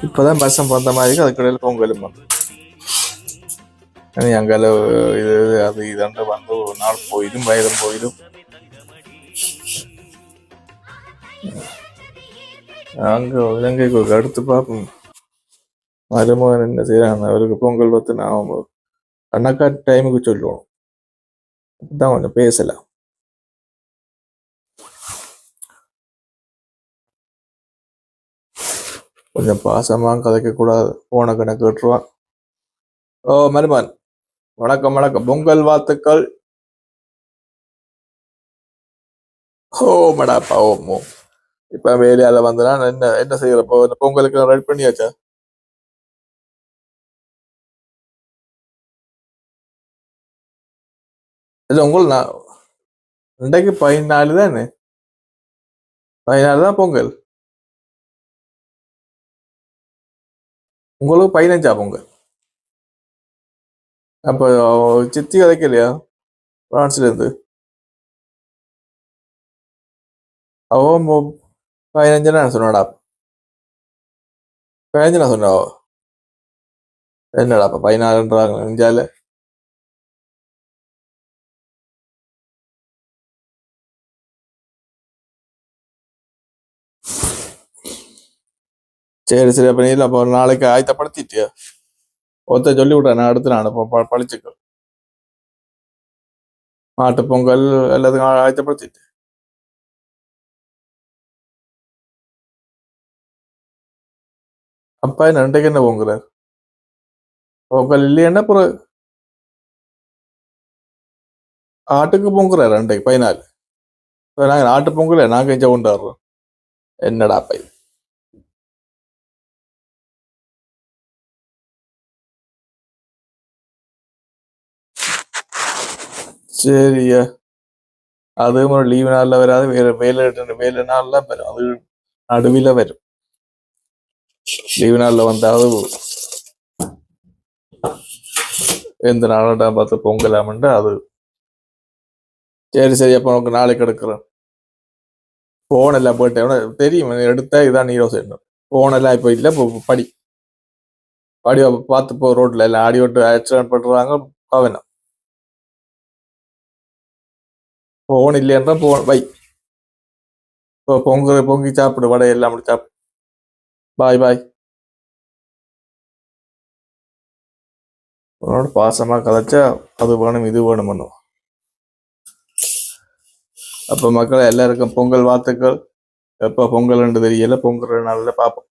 இப்போதான் வருஷம் பிறந்த மாதிரி அதுக்கடையில் பொங்கலும் வந்து அங்கால இது அது இதண்டு வந்து ஒரு நாள் போயிடும் வயதும் போயிடும். அங்க இலங்கைக்கு அடுத்து பார்ப்போம் மருமகன் என்ன செய்யறாங்க. அவருக்கு பொங்கல் பத்து நான் கணக்கா டைமுக்கு சொல்லுவோம். தான் கொஞ்சம் பேசலாம். கொஞ்சம் பாசமா கதைக்க கூடாது. போன கணக்கு விட்டுருவான். ஓ மருமகன் வணக்கம் வணக்கம், பொங்கல் வாழ்த்துக்கள். ஓ மடாப்பா ஓமோ. இப்ப வேலையால வந்தனா என்ன என்ன செய்யறப்போ பொங்கலுக்கு ரெடி பண்ணியாச்சா? இல்ல உங்களுக்கு நான் இன்றைக்கு 14 தானே? 14 தான் பொங்கல். உங்களுக்கு 15 பொங்கல். அப்போ சித்தி கதைக்கலையா பிரான்ஸ்ல இருந்து? அவன் 15 நான் சொன்னாடா. 15 நான் சொன்னா என்னடா அப்ப 16ன்றாங்க நெஞ்சால. சரி சரி, அப்ப நீ இல்லை அப்போ நாளைக்கு ஆயத்தப்படுத்திட்டியா? ஒருத்த சொல்லி விட்றேன், நான் அடுத்து நான் பழிச்சுக்கோ. மாட்டு பொங்கல் எல்லாத்துக்கும் ஆயத்தப்படுத்திட்டு அப்பா என்ன ரெண்டுக்கு என்ன பொங்குறார்? பொங்கல் இல்லையா அப்புறம் ஆட்டுக்கு பொங்குறாரு ரெண்டைக்கு 14. இப்போ நாங்கள் நாட்டு பொங்கல நாங்கள் இங்கே கொண்டாடுறோம். என்னடா பை. சரியா, அதுவும் ஒரு லீவு நாளில் வராது, வேறு வேலை வேலை நாளில் வரும். அது நடுவில் வரும். லீவு நாளில் வந்தாவது எந்த நாளா பார்த்து பொங்கலாமன்ட்டு அது. சரி சரி, அப்போ உனக்கு நாளைக்கு எடுக்கிறேன். போன் எல்லாம் போயிட்டேன் தெரியும், எடுத்தா இதான் நீரோ செய்யணும். போன் எல்லாம் இப்போ இல்லை, இப்போ படி படி பார்த்து போ. ரோட்ல எல்லாம் ஆடி விட்டு ஆக்சிடென்ட் பண்ணுறாங்க. அவனா போன் இல்லையன்றா போன் வை. இப்போ பொங்கி சாப்பிடு, வடை எல்லாம் அப்படி சாப்பிடு. பாய் பாய். உன்னோட பாசமா கதைச்சா அது வேணும் இது வேணும் பண்ணும். அப்போ மக்கள் எல்லாருக்கும் பொங்கல் வாழ்த்துக்கள். எப்போ பொங்கல் தெரியல, பொங்கல் நாளில் பார்ப்போம்.